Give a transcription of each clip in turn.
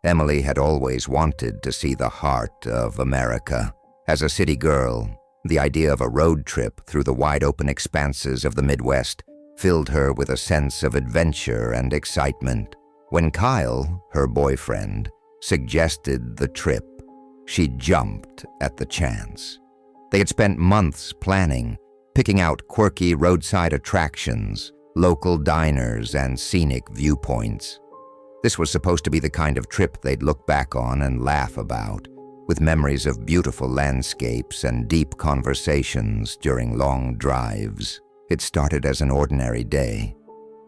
Emily had always wanted to see the heart of America. As a city girl, the idea of a road trip through the wide-open expanses of the Midwest filled her with a sense of adventure and excitement. When Kyle, her boyfriend, suggested the trip, she jumped at the chance. They had spent months planning, picking out quirky roadside attractions, local diners, and scenic viewpoints. This was supposed to be the kind of trip they'd look back on and laugh about, with memories of beautiful landscapes and deep conversations during long drives. It started as an ordinary day.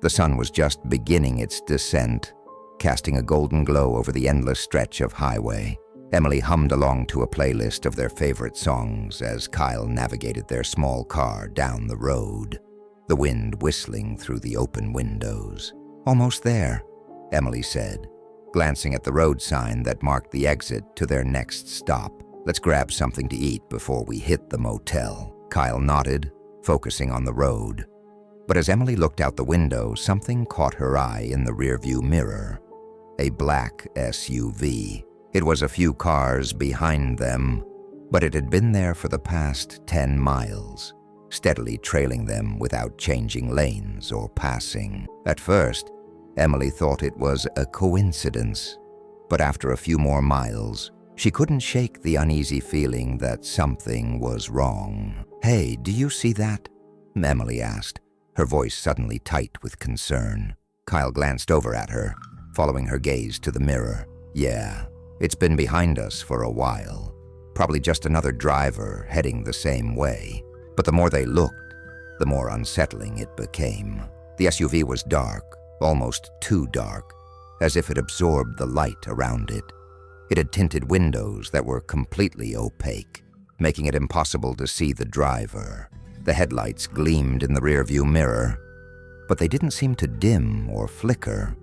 The sun was just beginning its descent, casting a golden glow over the endless stretch of highway. Emily hummed along to a playlist of their favorite songs as Kyle navigated their small car down the road, the wind whistling through the open windows. "Almost there," Emily said, glancing at the road sign that marked the exit to their next stop. "Let's grab something to eat before we hit the motel." Kyle nodded, focusing on the road. But as Emily looked out the window, something caught her eye in the rearview mirror. A black SUV. It was a few cars behind them, but it had been there for the past 10 miles, steadily trailing them without changing lanes or passing. At first, Emily thought it was a coincidence, but after a few more miles, she couldn't shake the uneasy feeling that something was wrong. "Hey, do you see that?" Emily asked, her voice suddenly tight with concern. Kyle glanced over at her, following her gaze to the mirror. "Yeah, it's been behind us for a while. Probably just another driver heading the same way." But the more they looked, the more unsettling it became. The SUV was dark, almost too dark, as if it absorbed the light around it. It had tinted windows that were completely opaque, making it impossible to see the driver. The headlights gleamed in the rearview mirror, but they didn't seem to dim or flicker,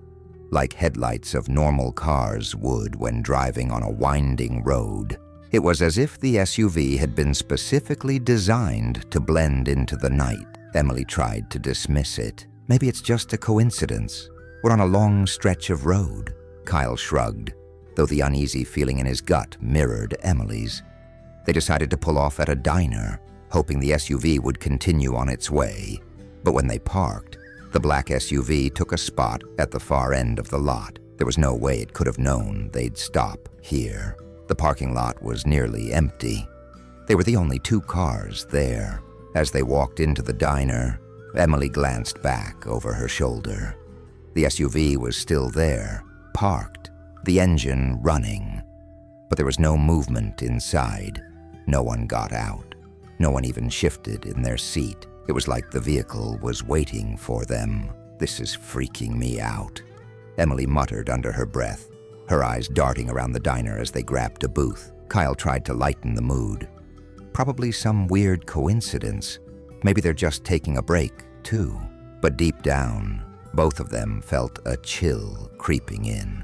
like headlights of normal cars would when driving on a winding road. It was as if the SUV had been specifically designed to blend into the night. Emily tried to dismiss it. "Maybe it's just a coincidence. We're on a long stretch of road." Kyle shrugged, though the uneasy feeling in his gut mirrored Emily's. They decided to pull off at a diner, hoping the SUV would continue on its way. But when they parked, the black SUV took a spot at the far end of the lot. There was no way it could have known they'd stop here. The parking lot was nearly empty. They were the only 2 cars there. As they walked into the diner, Emily glanced back over her shoulder. The SUV was still there, parked, the engine running. But there was no movement inside. No one got out. No one even shifted in their seat. It was like the vehicle was waiting for them. "This is freaking me out," Emily muttered under her breath, her eyes darting around the diner as they grabbed a booth. Kyle tried to lighten the mood. Probably some weird coincidence. Maybe they're just taking a break, too. But deep down, both of them felt a chill creeping in.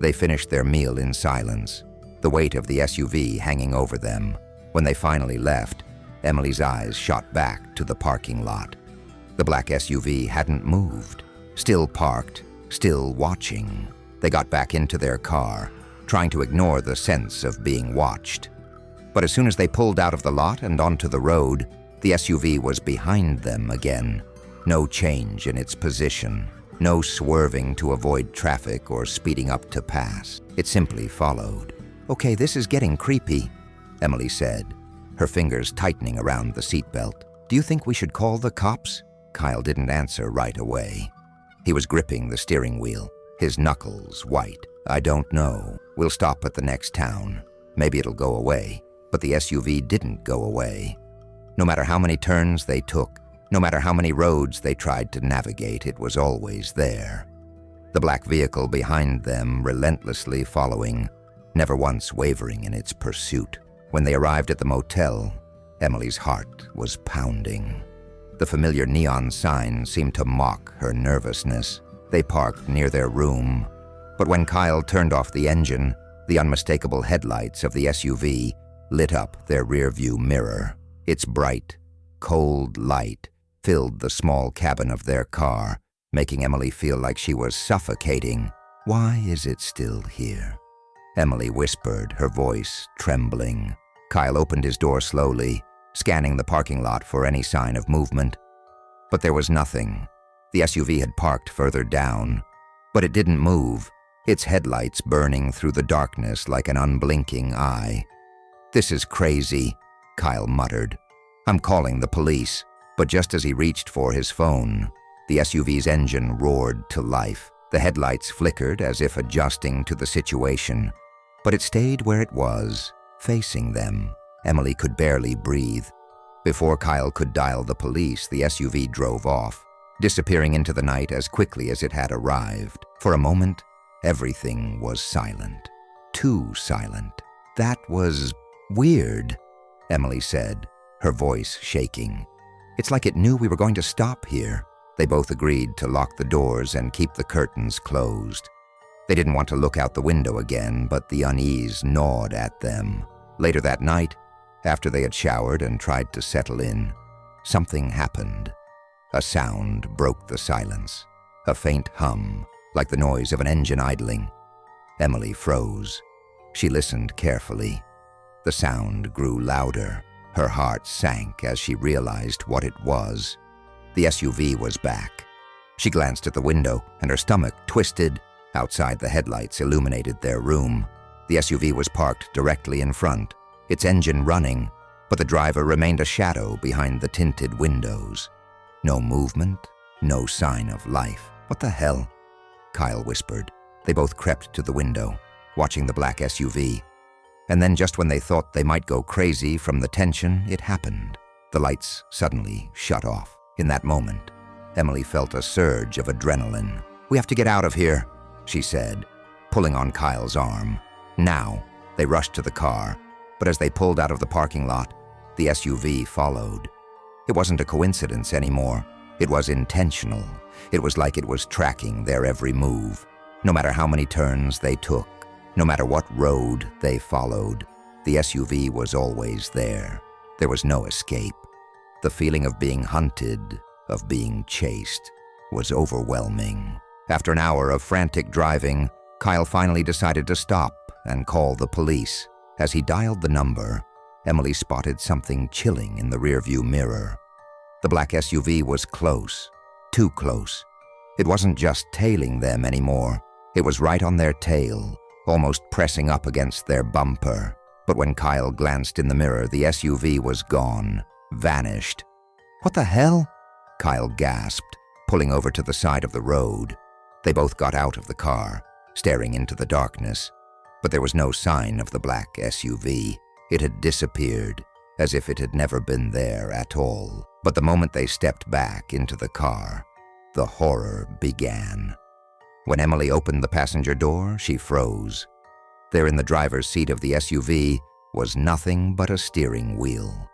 They finished their meal in silence, the weight of the SUV hanging over them. When they finally left, Emily's eyes shot back to the parking lot. The black SUV hadn't moved, still parked, still watching. They got back into their car, trying to ignore the sense of being watched. But as soon as they pulled out of the lot and onto the road, the SUV was behind them again. No change in its position, no swerving to avoid traffic or speeding up to pass. It simply followed. "Okay, this is getting creepy," Emily said, her fingers tightening around the seatbelt. "Do you think we should call the cops?" Kyle didn't answer right away. He was gripping the steering wheel, his knuckles white. "I don't know. We'll stop at the next town. Maybe it'll go away." But the SUV didn't go away. No matter how many turns they took, no matter how many roads they tried to navigate, it was always there. The black vehicle behind them relentlessly following, never once wavering in its pursuit. When they arrived at the motel, Emily's heart was pounding. The familiar neon sign seemed to mock her nervousness. They parked near their room, but when Kyle turned off the engine, the unmistakable headlights of the SUV lit up their rearview mirror. Its bright, cold light filled the small cabin of their car, making Emily feel like she was suffocating. Why is it still here? Emily whispered, her voice trembling. Kyle opened his door slowly, scanning the parking lot for any sign of movement. But there was nothing. The SUV had parked further down, but it didn't move, its headlights burning through the darkness like an unblinking eye. "This is crazy," Kyle muttered. "I'm calling the police." But just as he reached for his phone, the SUV's engine roared to life. The headlights flickered as if adjusting to the situation, but it stayed where it was, facing them. Emily could barely breathe. Before Kyle could dial the police, the SUV drove off, disappearing into the night as quickly as it had arrived. For a moment, everything was silent. Too silent. "That was weird," Emily said, her voice shaking. "It's like it knew we were going to stop here." They both agreed to lock the doors and keep the curtains closed. They didn't want to look out the window again, but the unease gnawed at them. Later that night, after they had showered and tried to settle in, something happened. A sound broke the silence, a faint hum, like the noise of an engine idling. Emily froze. She listened carefully. The sound grew louder. Her heart sank as she realized what it was. The SUV was back. She glanced at the window, and her stomach twisted. Outside, the headlights illuminated their room. The SUV was parked directly in front, its engine running, but the driver remained a shadow behind the tinted windows. No movement, no sign of life. "What the hell?" Kyle whispered. They both crept to the window, watching the black SUV. And then just when they thought they might go crazy from the tension, it happened. The lights suddenly shut off. In that moment, Emily felt a surge of adrenaline. "We have to get out of here," she said, pulling on Kyle's arm. Now, they rushed to the car, but as they pulled out of the parking lot, the SUV followed. It wasn't a coincidence anymore. It was intentional. It was like it was tracking their every move. No matter how many turns they took, no matter what road they followed, the SUV was always there. There was no escape. The feeling of being hunted, of being chased, was overwhelming. After an hour of frantic driving, Kyle finally decided to stop and call the police. As he dialed the number, Emily spotted something chilling in the rearview mirror. The black SUV was close, too close. It wasn't just tailing them anymore. It was right on their tail, almost pressing up against their bumper. But when Kyle glanced in the mirror, the SUV was gone, vanished. "What the hell?" Kyle gasped, pulling over to the side of the road. They both got out of the car, staring into the darkness. But there was no sign of the black SUV. It had disappeared, as if it had never been there at all. But the moment they stepped back into the car, the horror began. When Emily opened the passenger door, she froze. There in the driver's seat of the SUV was nothing but a steering wheel.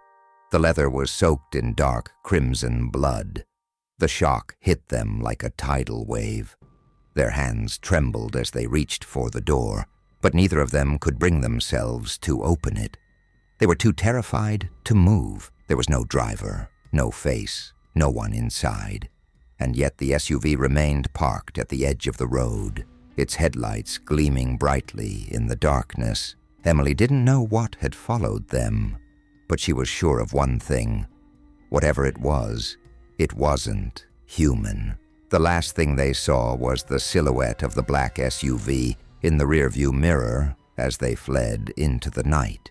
The leather was soaked in dark crimson blood. The shock hit them like a tidal wave. Their hands trembled as they reached for the door, but neither of them could bring themselves to open it. They were too terrified to move. There was no driver, no face, no one inside. And yet the SUV remained parked at the edge of the road, its headlights gleaming brightly in the darkness. Emily didn't know what had followed them, but she was sure of one thing. Whatever it wasn't human. The last thing they saw was the silhouette of the black SUV in the rearview mirror as they fled into the night.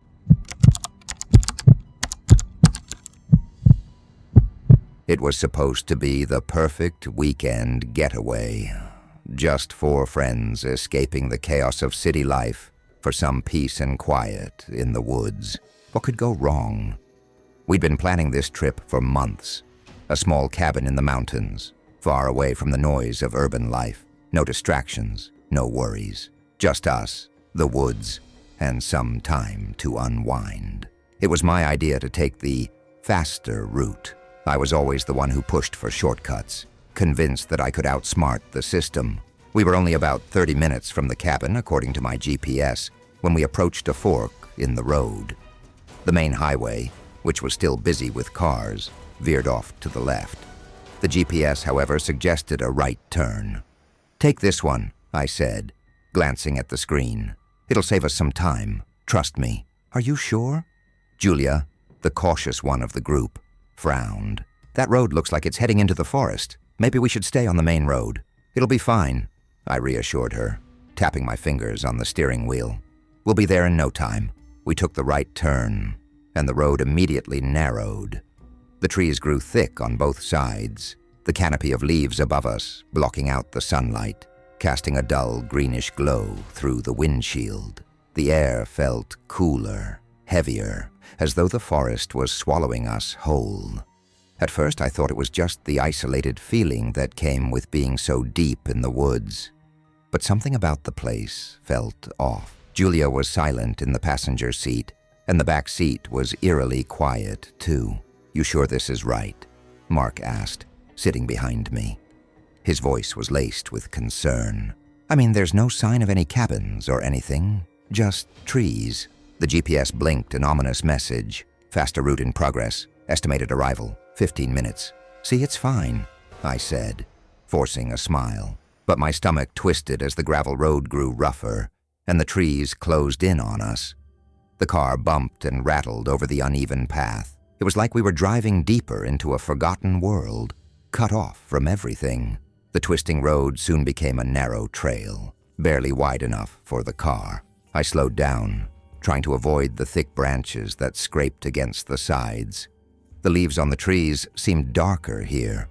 It was supposed to be the perfect weekend getaway. Just four friends escaping the chaos of city life for some peace and quiet in the woods. What could go wrong? We'd been planning this trip for months. A small cabin in the mountains, far away from the noise of urban life. No distractions, no worries. Just us, the woods, and some time to unwind. It was my idea to take the faster route. I was always the one who pushed for shortcuts, convinced that I could outsmart the system. We were only about 30 minutes from the cabin, according to my GPS, when we approached a fork in the road. The main highway, which was still busy with cars, veered off to the left. The GPS, however, suggested a right turn. "Take this one," I said, glancing at the screen. It'll save us some time. Trust me. Are you sure? Julia, the cautious one of the group, frowned. That road looks like it's heading into the forest. Maybe we should stay on the main road. It'll be fine, I reassured her, tapping my fingers on the steering wheel. We'll be there in no time. We took the right turn, and the road immediately narrowed. The trees grew thick on both sides, the canopy of leaves above us blocking out the sunlight, casting a dull greenish glow through the windshield. The air felt cooler, heavier, as though the forest was swallowing us whole. At first I thought it was just the isolated feeling that came with being so deep in the woods. But something about the place felt off. Julia was silent in the passenger seat, and the back seat was eerily quiet, too. You sure this is right? Mark asked, sitting behind me. His voice was laced with concern. I mean, there's no sign of any cabins or anything, just trees. The GPS blinked an ominous message. Faster route in progress. Estimated arrival, 15 minutes. See, it's fine, I said, forcing a smile. But my stomach twisted as the gravel road grew rougher, and the trees closed in on us. The car bumped and rattled over the uneven path. It was like we were driving deeper into a forgotten world, cut off from everything. The twisting road soon became a narrow trail, barely wide enough for the car. I slowed down, trying to avoid the thick branches that scraped against the sides. The leaves on the trees seemed darker here,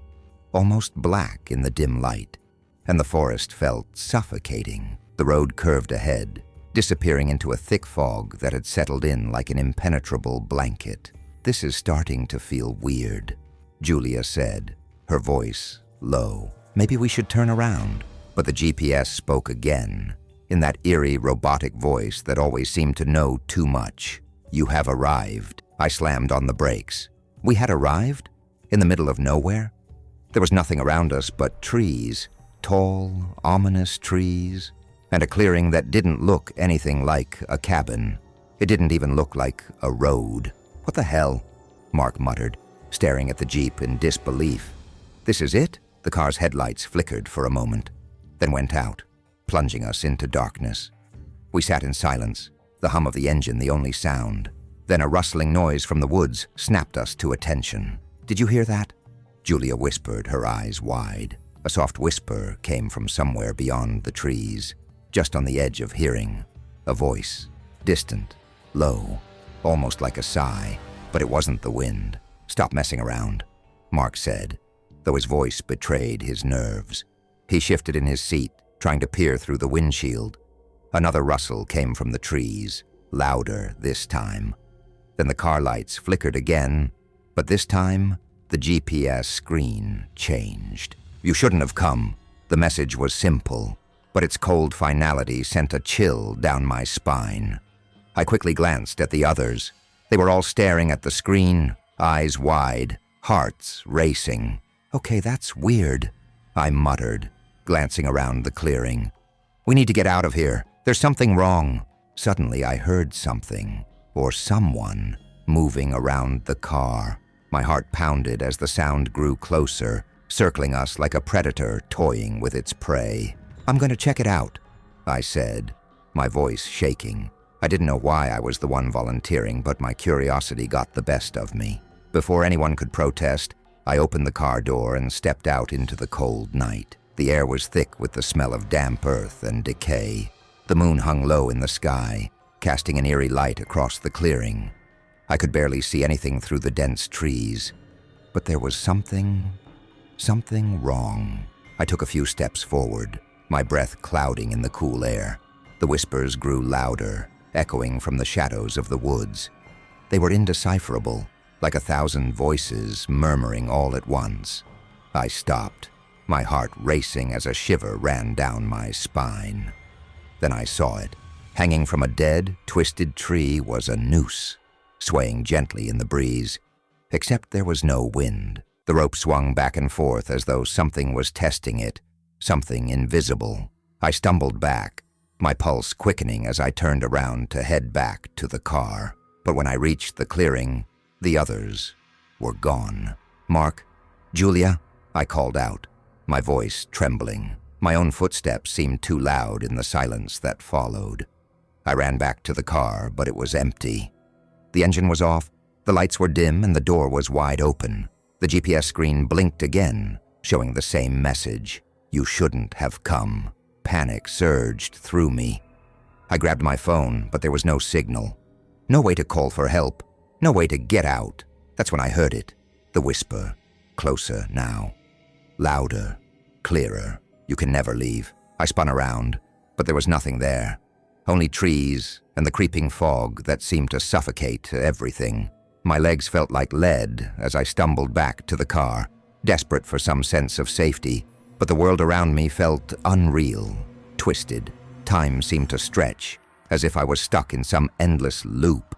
almost black in the dim light, and the forest felt suffocating. The road curved ahead, disappearing into a thick fog that had settled in like an impenetrable blanket. This is starting to feel weird, Julia said, her voice low. Maybe we should turn around. But the GPS spoke again, in that eerie robotic voice that always seemed to know too much. You have arrived. I slammed on the brakes. We had arrived? In the middle of nowhere? There was nothing around us but trees, tall, ominous trees, and a clearing that didn't look anything like a cabin. It didn't even look like a road. What the hell? Mark muttered, staring at the Jeep in disbelief. This is it? The car's headlights flickered for a moment, then went out, plunging us into darkness. We sat in silence, the hum of the engine the only sound. Then a rustling noise from the woods snapped us to attention. Did you hear that? Julia whispered, her eyes wide. A soft whisper came from somewhere beyond the trees, just on the edge of hearing. A voice, distant, low, almost like a sigh, but it wasn't the wind. Stop messing around, Mark said, though his voice betrayed his nerves. He shifted in his seat, trying to peer through the windshield. Another rustle came from the trees, louder this time. Then the car lights flickered again, but this time, the GPS screen changed. You shouldn't have come. The message was simple, but its cold finality sent a chill down my spine. I quickly glanced at the others. They were all staring at the screen, eyes wide, hearts racing. Okay, that's weird, I muttered, glancing around the clearing. We need to get out of here. There's something wrong. Suddenly I heard something, or someone, moving around the car. My heart pounded as the sound grew closer, circling us like a predator toying with its prey. I'm going to check it out, I said, my voice shaking. I didn't know why I was the one volunteering, but my curiosity got the best of me. Before anyone could protest, I opened the car door and stepped out into the cold night. The air was thick with the smell of damp earth and decay. The moon hung low in the sky, casting an eerie light across the clearing. I could barely see anything through the dense trees, but there was something wrong. I took a few steps forward, my breath clouding in the cool air. The whispers grew louder, echoing from the shadows of the woods. They were indecipherable, like 1,000 voices murmuring all at once. I stopped, my heart racing as a shiver ran down my spine. Then I saw it. Hanging from a dead, twisted tree was a noose, swaying gently in the breeze, except there was no wind. The rope swung back and forth as though something was testing it, something invisible. I stumbled back, my pulse quickening as I turned around to head back to the car. But when I reached the clearing, the others were gone. Mark, Julia, I called out, my voice trembling. My own footsteps seemed too loud in the silence that followed. I ran back to the car, but it was empty. The engine was off, the lights were dim, and the door was wide open. The GPS screen blinked again, showing the same message. You shouldn't have come. Panic surged through me. I grabbed my phone, but there was no signal. No way to call for help. No way to get out. That's when I heard it. The whisper. Closer now. Louder. Clearer. You can never leave. I spun around, but there was nothing there. Only trees and the creeping fog that seemed to suffocate everything. My legs felt like lead as I stumbled back to the car, desperate for some sense of safety, but the world around me felt unreal, twisted. Time seemed to stretch, as if I was stuck in some endless loop.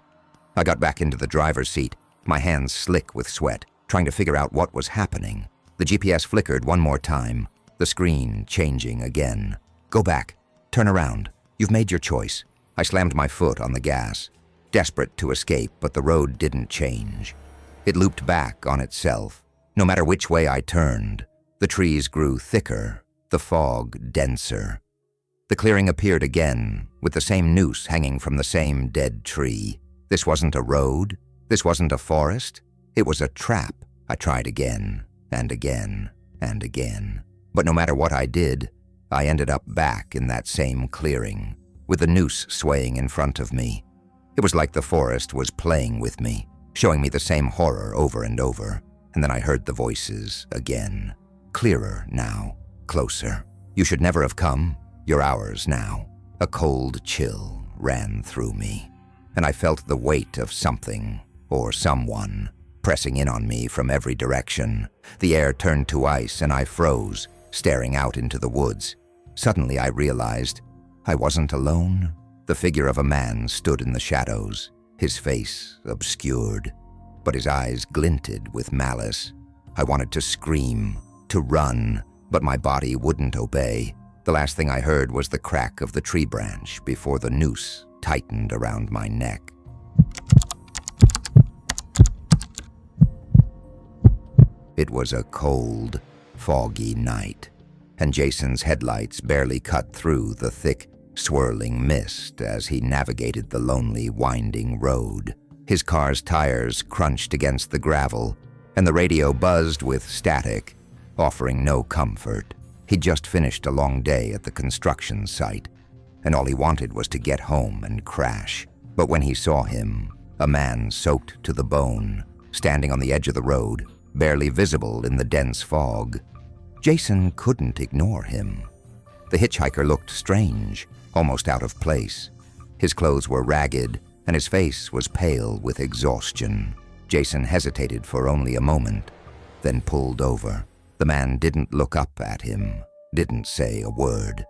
I got back into the driver's seat, my hands slick with sweat, trying to figure out what was happening. The GPS flickered one more time, the screen changing again. Go back. Turn around. You've made your choice. I slammed my foot on the gas, desperate to escape, but the road didn't change. It looped back on itself. No matter which way I turned, the trees grew thicker, the fog denser. The clearing appeared again, with the same noose hanging from the same dead tree. This wasn't a road. This wasn't a forest. It was a trap. I tried again, and again, and again. But no matter what I did, I ended up back in that same clearing, with the noose swaying in front of me. It was like the forest was playing with me, showing me the same horror over and over. And then I heard the voices again. Clearer now, closer. You should never have come. You're ours now. A cold chill ran through me, and I felt the weight of something or someone pressing in on me from every direction. The air turned to ice and I froze, staring out into the woods. Suddenly I realized I wasn't alone. The figure of a man stood in the shadows, his face obscured, but his eyes glinted with malice. I wanted to scream, to run, but my body wouldn't obey. The last thing I heard was the crack of the tree branch before the noose tightened around my neck. It was a cold, foggy night, and Jason's headlights barely cut through the thick, swirling mist as he navigated the lonely, winding road. His car's tires crunched against the gravel, and the radio buzzed with static, offering no comfort. He'd just finished a long day at the construction site, and all he wanted was to get home and crash. But when he saw him, a man soaked to the bone, standing on the edge of the road, barely visible in the dense fog, Jason couldn't ignore him. The hitchhiker looked strange, almost out of place. His clothes were ragged, and his face was pale with exhaustion. Jason hesitated for only a moment, then pulled over. The man didn't look up at him, didn't say a word.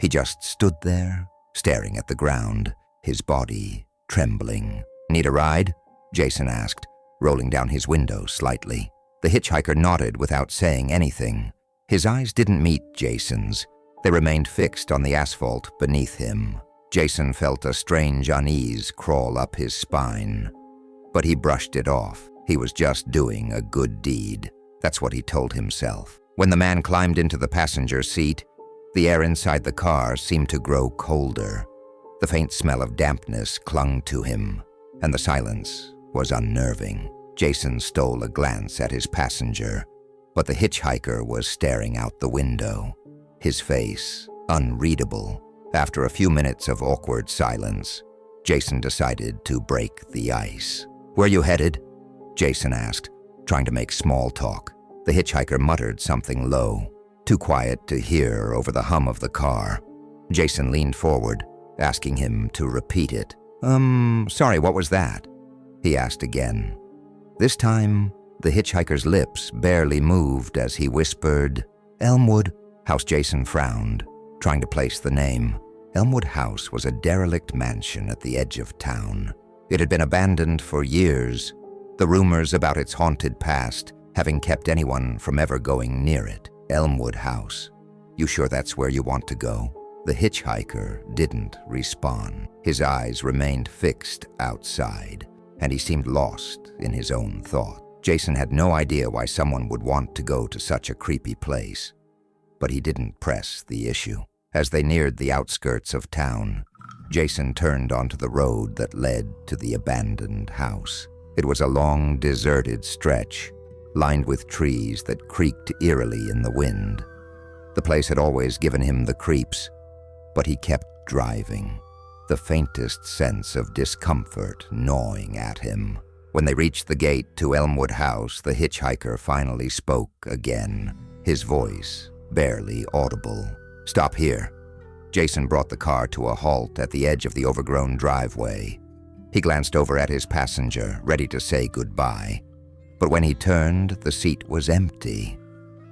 He just stood there, staring at the ground, his body trembling. "Need a ride?" Jason asked, rolling down his window slightly. The hitchhiker nodded without saying anything. His eyes didn't meet Jason's. They remained fixed on the asphalt beneath him. Jason felt a strange unease crawl up his spine, but he brushed it off. He was just doing a good deed. That's what he told himself. When the man climbed into the passenger seat, the air inside the car seemed to grow colder. The faint smell of dampness clung to him, and the silence was unnerving. Jason stole a glance at his passenger, but the hitchhiker was staring out the window, his face unreadable. After a few minutes of awkward silence, Jason decided to break the ice. "Where you headed?" Jason asked, trying to make small talk. The hitchhiker muttered something low, too quiet to hear over the hum of the car. Jason leaned forward, asking him to repeat it. Sorry, what was that?" he asked again. This time, the hitchhiker's lips barely moved as he whispered, "Elmwood House." Jason frowned, trying to place the name. Elmwood House was a derelict mansion at the edge of town. It had been abandoned for years, the rumors about its haunted past having kept anyone from ever going near it. Elmwood House. "You sure that's where you want to go?" The hitchhiker didn't respond. His eyes remained fixed outside, and he seemed lost in his own thought. Jason had no idea why someone would want to go to such a creepy place, but he didn't press the issue. As they neared the outskirts of town, Jason turned onto the road that led to the abandoned house. It was a long, deserted stretch, lined with trees that creaked eerily in the wind. The place had always given him the creeps, but he kept driving, the faintest sense of discomfort gnawing at him. When they reached the gate to Elmwood House, the hitchhiker finally spoke again, his voice barely audible. "Stop here." Jason brought the car to a halt at the edge of the overgrown driveway. He glanced over at his passenger, ready to say goodbye. But when he turned, the seat was empty.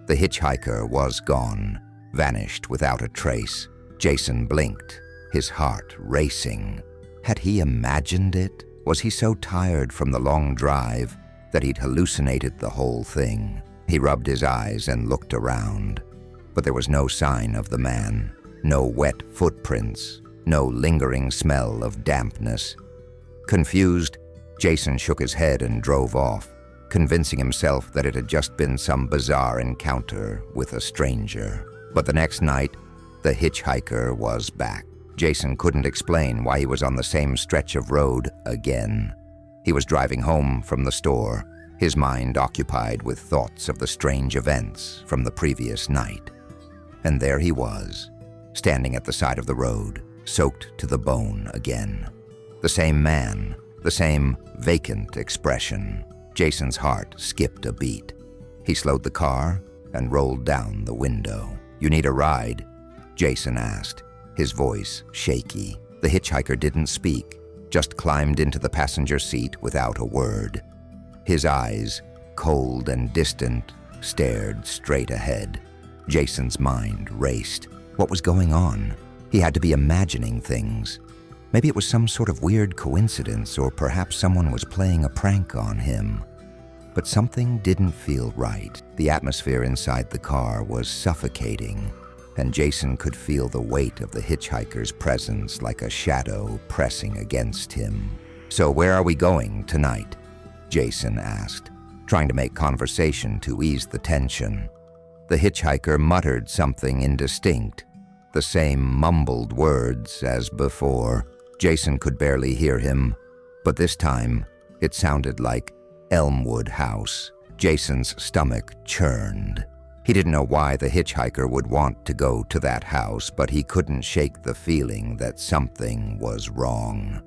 The hitchhiker was gone, vanished without a trace. Jason blinked, his heart racing. Had he imagined it? Was he so tired from the long drive that he'd hallucinated the whole thing? He rubbed his eyes and looked around, but there was no sign of the man. No wet footprints, no lingering smell of dampness. Confused, Jason shook his head and drove off, convincing himself that it had just been some bizarre encounter with a stranger. But the next night, the hitchhiker was back. Jason couldn't explain why he was on the same stretch of road again. He was driving home from the store, his mind occupied with thoughts of the strange events from the previous night. And there he was, standing at the side of the road, soaked to the bone again. The same man, the same vacant expression. Jason's heart skipped a beat. He slowed the car and rolled down the window. "You need a ride?" Jason asked, his voice shaky. The hitchhiker didn't speak, just climbed into the passenger seat without a word. His eyes, cold and distant, stared straight ahead. Jason's mind raced. What was going on? He had to be imagining things. Maybe it was some sort of weird coincidence, or perhaps someone was playing a prank on him. But something didn't feel right. The atmosphere inside the car was suffocating, and Jason could feel the weight of the hitchhiker's presence like a shadow pressing against him. "So where are we going tonight?" Jason asked, trying to make conversation to ease the tension. The hitchhiker muttered something indistinct, the same mumbled words as before. Jason could barely hear him, but this time it sounded like Elmwood House. Jason's stomach churned. He didn't know why the hitchhiker would want to go to that house, but he couldn't shake the feeling that something was wrong.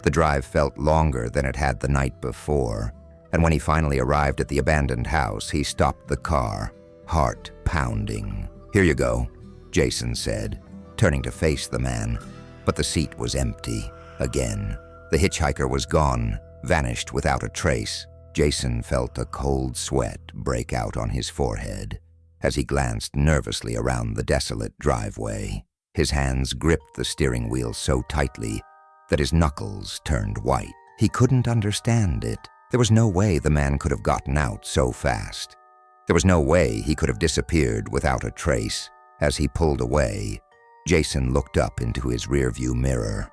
The drive felt longer than it had the night before, and when he finally arrived at the abandoned house, he stopped the car, heart pounding. "Here you go," Jason said, turning to face the man, but the seat was empty again. The hitchhiker was gone, vanished without a trace. Jason felt a cold sweat break out on his forehead as he glanced nervously around the desolate driveway. His hands gripped the steering wheel so tightly that his knuckles turned white. He couldn't understand it. There was no way the man could have gotten out so fast. There was no way he could have disappeared without a trace. As he pulled away, Jason looked up into his rearview mirror.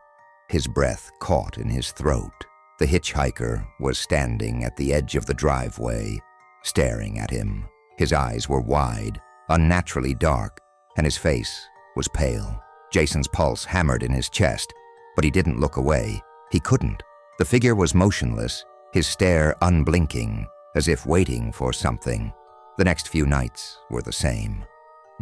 His breath caught in his throat. The hitchhiker was standing at the edge of the driveway, staring at him. His eyes were wide, unnaturally dark, and his face was pale. Jason's pulse hammered in his chest, but he didn't look away. He couldn't. The figure was motionless, his stare unblinking, as if waiting for something. The next few nights were the same.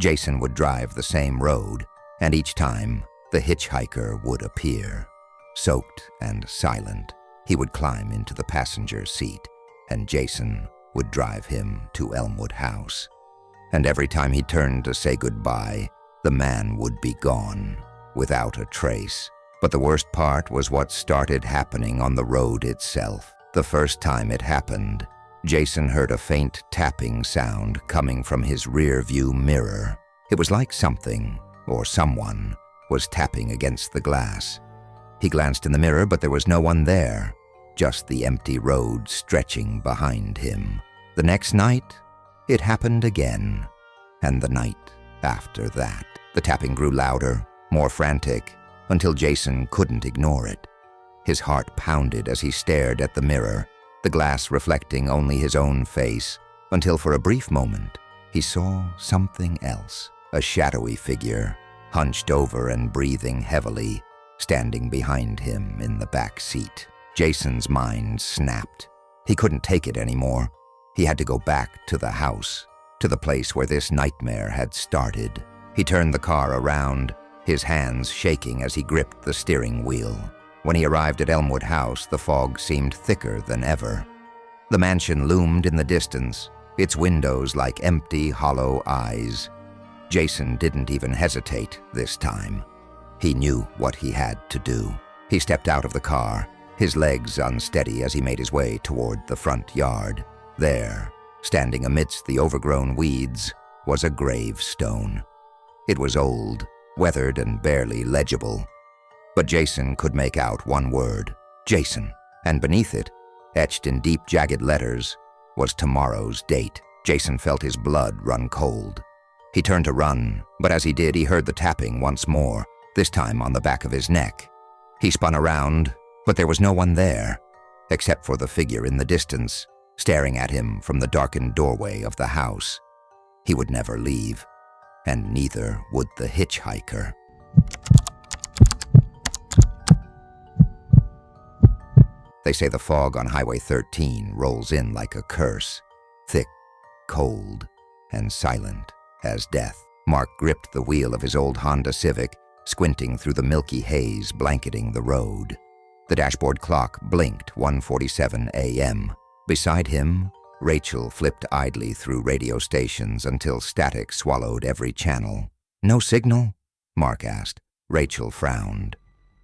Jason would drive the same road, and each time, the hitchhiker would appear. Soaked and silent, he would climb into the passenger seat, and Jason would drive him to Elmwood House. And every time he turned to say goodbye, the man would be gone, without a trace. But the worst part was what started happening on the road itself. The first time it happened, Jason heard a faint tapping sound coming from his rear-view mirror. It was like something, or someone, was tapping against the glass. He glanced in the mirror, but there was no one there, just the empty road stretching behind him. The next night, it happened again, and the night after that. The tapping grew louder, more frantic, until Jason couldn't ignore it. His heart pounded as he stared at the mirror, the glass reflecting only his own face, until for a brief moment, he saw something else. A shadowy figure, hunched over and breathing heavily, standing behind him in the back seat. Jason's mind snapped. He couldn't take it anymore. He had to go back to the house, to the place where this nightmare had started. He turned the car around, his hands shaking as he gripped the steering wheel. When he arrived at Elmwood House, the fog seemed thicker than ever. The mansion loomed in the distance, its windows like empty, hollow eyes. Jason didn't even hesitate this time. He knew what he had to do. He stepped out of the car, his legs unsteady as he made his way toward the front yard. There, standing amidst the overgrown weeds, was a gravestone. It was old, weathered and barely legible. But Jason could make out one word, Jason, and beneath it, etched in deep, jagged letters, was tomorrow's date. Jason felt his blood run cold. He turned to run, but as he did, he heard the tapping once more, this time on the back of his neck. He spun around, but there was no one there, except for the figure in the distance, staring at him from the darkened doorway of the house. He would never leave, and neither would the hitchhiker. They say the fog on Highway 13 rolls in like a curse, thick, cold, and silent as death. Mark gripped the wheel of his old Honda Civic, squinting through the milky haze blanketing the road. The dashboard clock blinked 1:47 a.m. Beside him, Rachel flipped idly through radio stations until static swallowed every channel. "No signal?" Mark asked. Rachel frowned.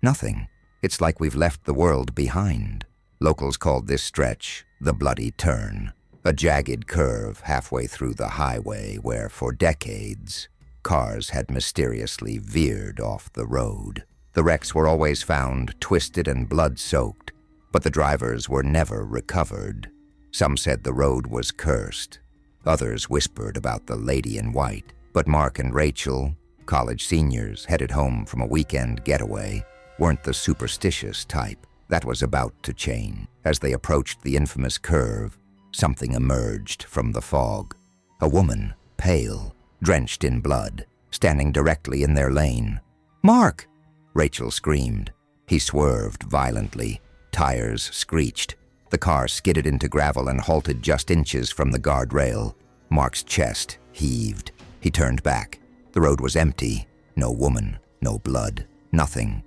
"Nothing. It's like we've left the world behind." Locals called this stretch the Bloody Turn, a jagged curve halfway through the highway where, for decades, cars had mysteriously veered off the road. The wrecks were always found twisted and blood-soaked, but the drivers were never recovered. Some said the road was cursed. Others whispered about the lady in white. But Mark and Rachel, college seniors headed home from a weekend getaway, weren't the superstitious type. That was about to change. As they approached the infamous curve, something emerged from the fog. A woman, pale, drenched in blood, standing directly in their lane. "Mark!" Rachel screamed. He swerved violently. Tires screeched. The car skidded into gravel and halted just inches from the guardrail. Mark's chest heaved. He turned back. The road was empty. No woman, no blood, nothing.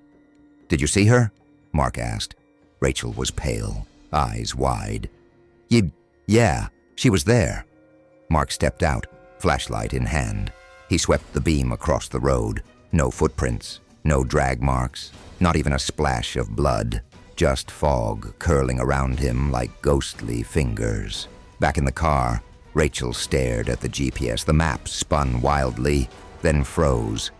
"Did you see her?" Mark asked. Rachel was pale, eyes wide. Yeah, she was there." Mark stepped out, flashlight in hand. He swept the beam across the road. No footprints, no drag marks, not even a splash of blood. Just fog curling around him like ghostly fingers. Back in the car, Rachel stared at the GPS. The map spun wildly, then froze.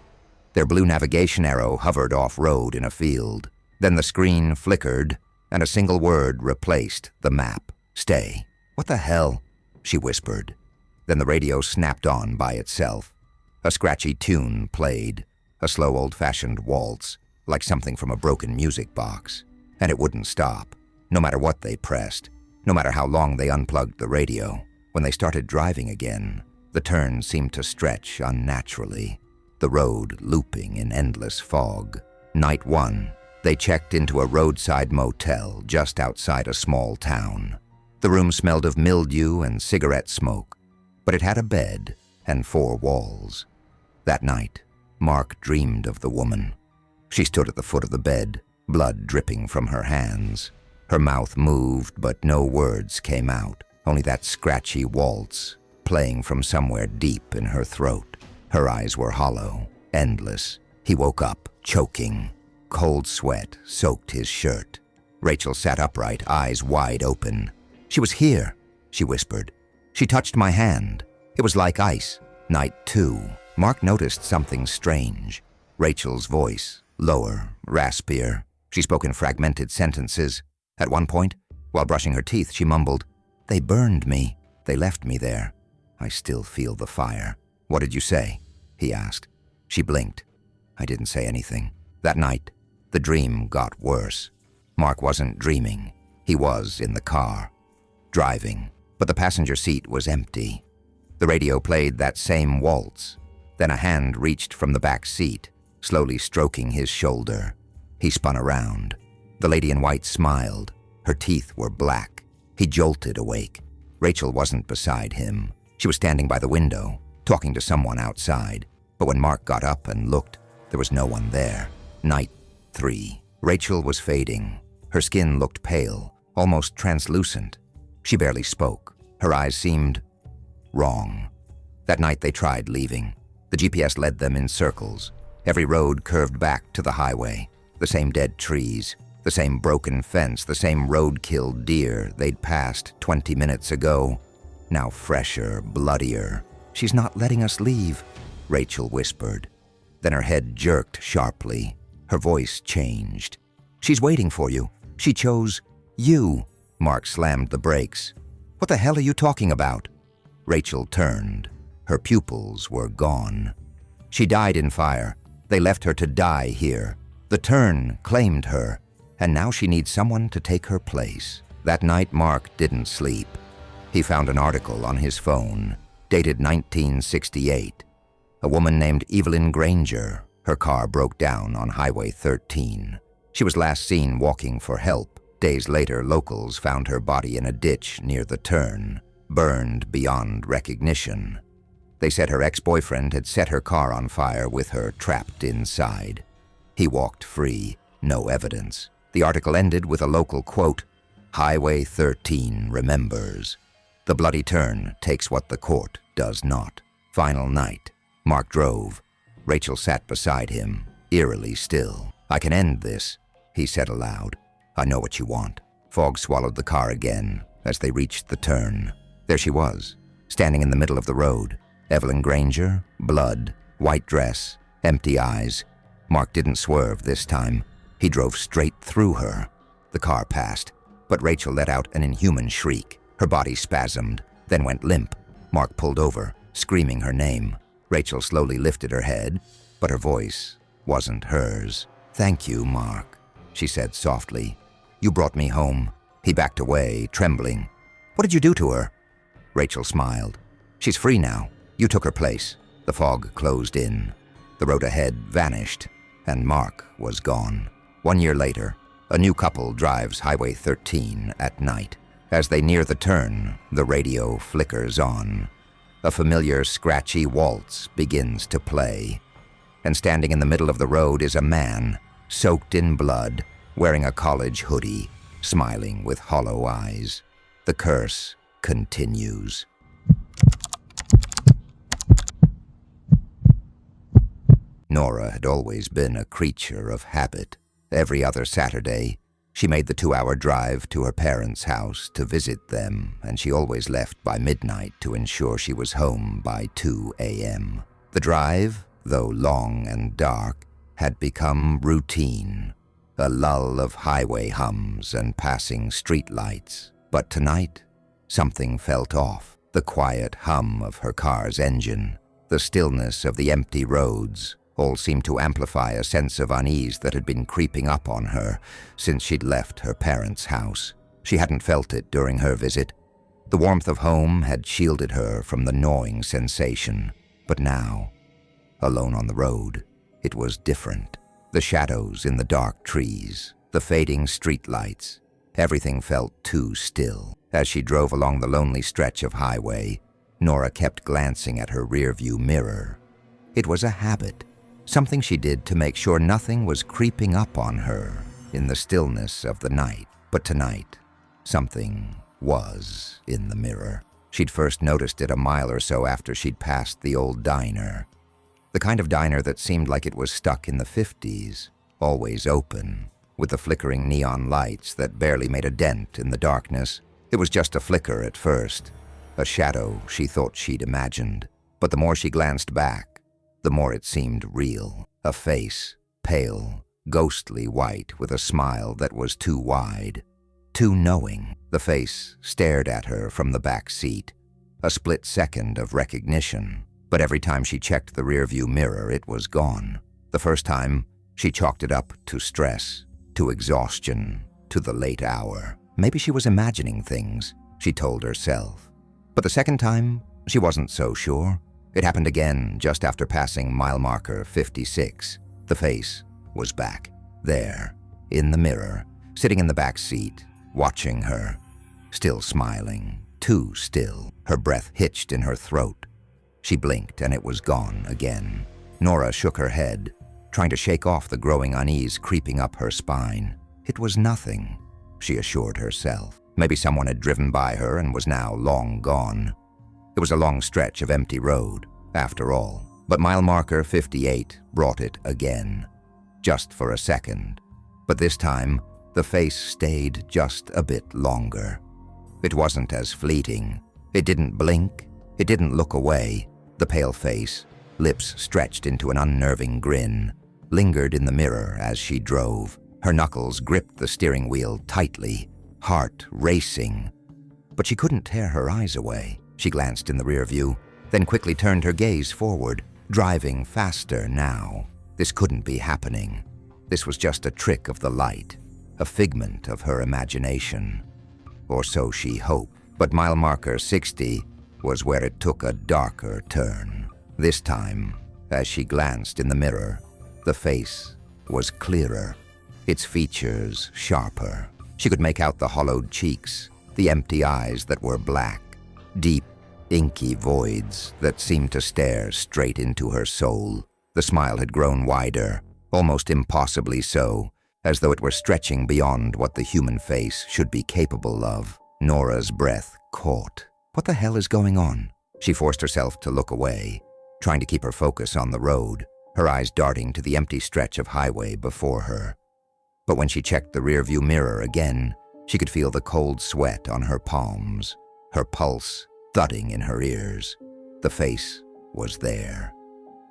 Their blue navigation arrow hovered off-road in a field. Then the screen flickered, and a single word replaced the map. "Stay." "What the hell?" she whispered. Then the radio snapped on by itself. A scratchy tune played, a slow old-fashioned waltz, like something from a broken music box. And it wouldn't stop, no matter what they pressed, no matter how long they unplugged the radio. When they started driving again, the turn seemed to stretch unnaturally, the road looping in endless fog. Night one, they checked into a roadside motel just outside a small town. The room smelled of mildew and cigarette smoke, but it had a bed and 4 walls. That night, Mark dreamed of the woman. She stood at the foot of the bed, blood dripping from her hands. Her mouth moved, but no words came out, only that scratchy waltz playing from somewhere deep in her throat. Her eyes were hollow, endless. He woke up, choking. Cold sweat soaked his shirt. Rachel sat upright, eyes wide open. "She was here," she whispered. "She touched my hand. It was like ice." Night 2. Mark noticed something strange. Rachel's voice, lower, raspier. She spoke in fragmented sentences. At one point, while brushing her teeth, she mumbled, "They burned me. They left me there. I still feel the fire." "What did you say?" he asked. She blinked. "I didn't say anything." That night, the dream got worse. Mark wasn't dreaming. He was in the car, driving, but the passenger seat was empty. The radio played that same waltz. Then a hand reached from the back seat, slowly stroking his shoulder. He spun around. The lady in white smiled. Her teeth were black. He jolted awake. Rachel wasn't beside him. She was standing by the window, talking to someone outside. But when Mark got up and looked, there was no one there. Night 3. Rachel was fading. Her skin looked pale, almost translucent. She barely spoke. Her eyes seemed wrong. That night they tried leaving. The GPS led them in circles. Every road curved back to the highway. The same dead trees, the same broken fence, the same road-killed deer they'd passed 20 minutes ago. Now fresher, bloodier. "She's not letting us leave," Rachel whispered. Then her head jerked sharply. Her voice changed. "She's waiting for you. She chose you." Mark slammed the brakes. "What the hell are you talking about?" Rachel turned. Her pupils were gone. "She died in fire. They left her to die here. The turn claimed her, and now she needs someone to take her place." That night Mark didn't sleep. He found an article on his phone, dated 1968. A woman named Evelyn Granger. Her car broke down on Highway 13. She was last seen walking for help. Days later, locals found her body in a ditch near the turn, burned beyond recognition. They said her ex-boyfriend had set her car on fire with her trapped inside. He walked free, no evidence. The article ended with a local quote, "Highway 13 remembers. The bloody turn takes what the court does not." Final night. Mark drove. Rachel sat beside him, eerily still. "I can end this," he said aloud. "I know what you want." Fog swallowed the car again as they reached the turn. There she was, standing in the middle of the road. Evelyn Granger, blood, white dress, empty eyes. Mark didn't swerve this time. He drove straight through her. The car passed, but Rachel let out an inhuman shriek. Her body spasmed, then went limp. Mark pulled over, screaming her name. Rachel slowly lifted her head, but her voice wasn't hers. "Thank you, Mark," she said softly. "You brought me home." He backed away, trembling. "What did you do to her?" Rachel smiled. "She's free now. You took her place." The fog closed in. The road ahead vanished, and Mark was gone. 1 year later, a new couple drives Highway 13 at night. As they near the turn, the radio flickers on. A familiar scratchy waltz begins to play. And standing in the middle of the road is a man, soaked in blood, wearing a college hoodie, smiling with hollow eyes. The curse continues. Nora had always been a creature of habit. Every other Saturday, she made the 2-hour drive to her parents' house to visit them, and she always left by midnight to ensure she was home by 2 a.m. The drive, though long and dark, had become routine, a lull of highway hums and passing streetlights. But tonight, something felt off. The quiet hum of her car's engine, the stillness of the empty roads, all seemed to amplify a sense of unease that had been creeping up on her since she'd left her parents' house. She hadn't felt it during her visit. The warmth of home had shielded her from the gnawing sensation. But now, alone on the road, it was different. The shadows in the dark trees, the fading streetlights, everything felt too still. As she drove along the lonely stretch of highway, Nora kept glancing at her rearview mirror. It was a habit. Something she did to make sure nothing was creeping up on her in the stillness of the night. But tonight, something was in the mirror. She'd first noticed it a mile or so after she'd passed the old diner. The kind of diner that seemed like it was stuck in the 50s, always open, with the flickering neon lights that barely made a dent in the darkness. It was just a flicker at first, a shadow she thought she'd imagined. But the more she glanced back, the more it seemed real. A face, pale, ghostly white, with a smile that was too wide, too knowing. The face stared at her from the back seat, a split second of recognition. But every time she checked the rearview mirror, it was gone. The first time, she chalked it up to stress, to exhaustion, to the late hour. Maybe she was imagining things, she told herself. But the second time, she wasn't so sure. It happened again just after passing mile marker 56. The face was back, there, in the mirror, sitting in the back seat, watching her. Still smiling, too still, her breath hitched in her throat. She blinked and it was gone again. Nora shook her head, trying to shake off the growing unease creeping up her spine. It was nothing, she assured herself. Maybe someone had driven by her and was now long gone. It was a long stretch of empty road, after all, but mile marker 58 brought it again. Just for a second. But this time, the face stayed just a bit longer. It wasn't as fleeting. It didn't blink. It didn't look away. The pale face, lips stretched into an unnerving grin, lingered in the mirror as she drove. Her knuckles gripped the steering wheel tightly, heart racing. But she couldn't tear her eyes away. She glanced in the rear view, then quickly turned her gaze forward, driving faster now. This couldn't be happening. This was just a trick of the light, a figment of her imagination. Or so she hoped. But mile marker 60 was where it took a darker turn. This time, as she glanced in the mirror, the face was clearer, its features sharper. She could make out the hollowed cheeks, the empty eyes that were black, deep, inky voids that seemed to stare straight into her soul. The smile had grown wider, almost impossibly so, as though it were stretching beyond what the human face should be capable of. Nora's breath caught. What the hell is going on? She forced herself to look away, trying to keep her focus on the road, her eyes darting to the empty stretch of highway before her. But when she checked the rearview mirror again, she could feel the cold sweat on her palms, her pulse thudding in her ears. The face was there,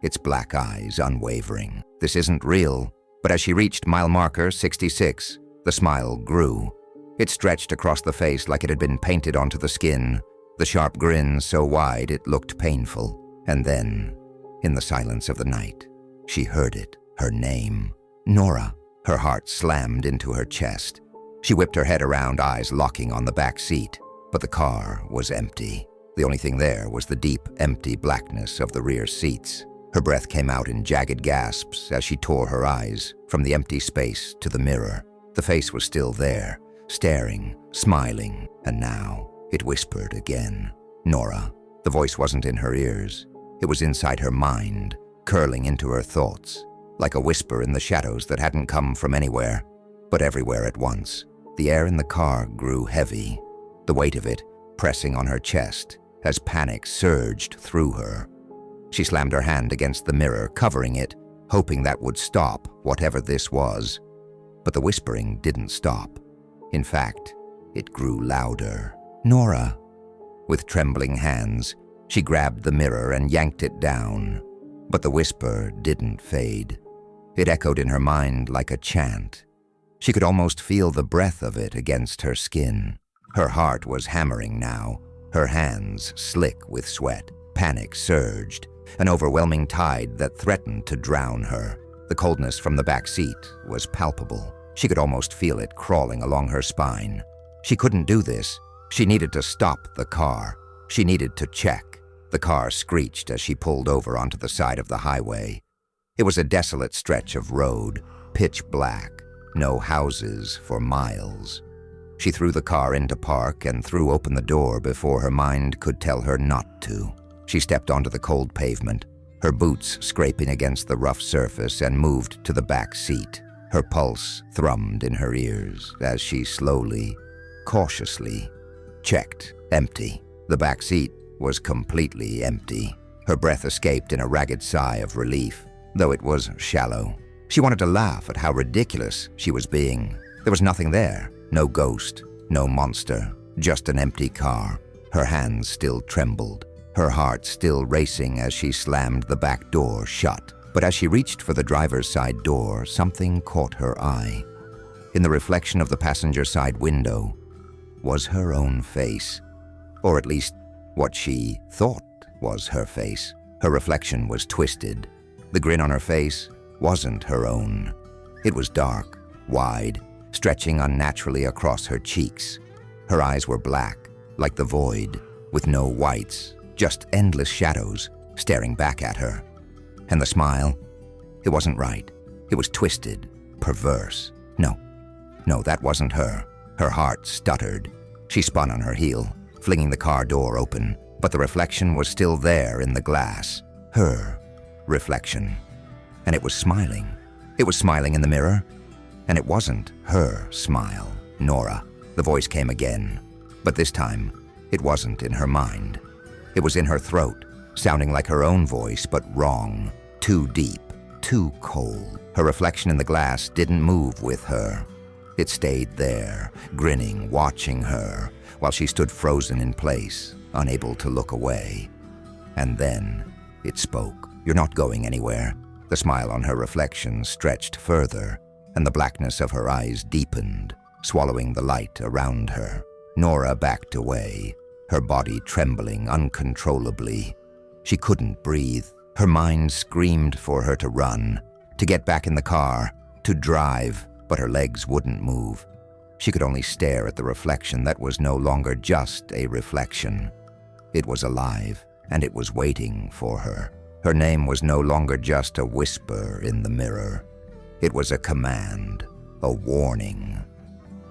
its black eyes unwavering. This isn't real. But as she reached mile marker 66, the smile grew. It stretched across the face like it had been painted onto the skin, the sharp grin so wide it looked painful. And then, in the silence of the night, she heard it, her name. Nora. Her heart slammed into her chest. She whipped her head around, eyes locking on the back seat. But the car was empty. The only thing there was the deep, empty blackness of the rear seats. Her breath came out in jagged gasps as she tore her eyes from the empty space to the mirror. The face was still there, staring, smiling, and now it whispered again. Nora. The voice wasn't in her ears. It was inside her mind, curling into her thoughts, like a whisper in the shadows that hadn't come from anywhere, but everywhere at once. The air in the car grew heavy, the weight of it pressing on her chest as panic surged through her. She slammed her hand against the mirror, covering it, hoping that would stop whatever this was. But the whispering didn't stop. In fact, it grew louder. Nora. With trembling hands, she grabbed the mirror and yanked it down. But the whisper didn't fade. It echoed in her mind like a chant. She could almost feel the breath of it against her skin. Her heart was hammering now, her hands slick with sweat. Panic surged, an overwhelming tide that threatened to drown her. The coldness from the back seat was palpable. She could almost feel it crawling along her spine. She couldn't do this. She needed to stop the car. She needed to check. The car screeched as she pulled over onto the side of the highway. It was a desolate stretch of road, pitch black, no houses for miles. She threw the car into park and threw open the door before her mind could tell her not to. She stepped onto the cold pavement, her boots scraping against the rough surface, and moved to the back seat. Her pulse thrummed in her ears as she slowly, cautiously, checked. Empty. The back seat was completely empty. Her breath escaped in a ragged sigh of relief, though it was shallow. She wanted to laugh at how ridiculous she was being. There was nothing there. No ghost, no monster, just an empty car. Her hands still trembled, her heart still racing as she slammed the back door shut. But as she reached for the driver's side door, something caught her eye. In the reflection of the passenger side window was her own face, or at least what she thought was her face. Her reflection was twisted. The grin on her face wasn't her own. It was dark, wide, stretching unnaturally across her cheeks. Her eyes were black, like the void, with no whites, just endless shadows staring back at her. And the smile? It wasn't right. It was twisted, perverse. No, No, that wasn't her. Her heart stuttered. She spun on her heel, flinging the car door open, but the reflection was still there in the glass. Her reflection. And it was smiling. It was smiling in the mirror. And it wasn't her smile, Nora. The voice came again. But this time, it wasn't in her mind. It was in her throat, sounding like her own voice, but wrong. Too deep, too cold. Her reflection in the glass didn't move with her. It stayed there, grinning, watching her, while she stood frozen in place, unable to look away. And then it spoke. "You're not going anywhere." The smile on her reflection stretched further, and the blackness of her eyes deepened, swallowing the light around her. Nora backed away, her body trembling uncontrollably. She couldn't breathe. Her mind screamed for her to run, to get back in the car, to drive, but her legs wouldn't move. She could only stare at the reflection that was no longer just a reflection. It was alive, and it was waiting for her. Her name was no longer just a whisper in the mirror. It was a command, a warning.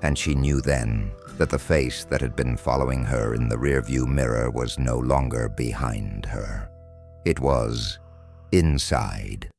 And she knew then that the face that had been following her in the rearview mirror was no longer behind her. It was inside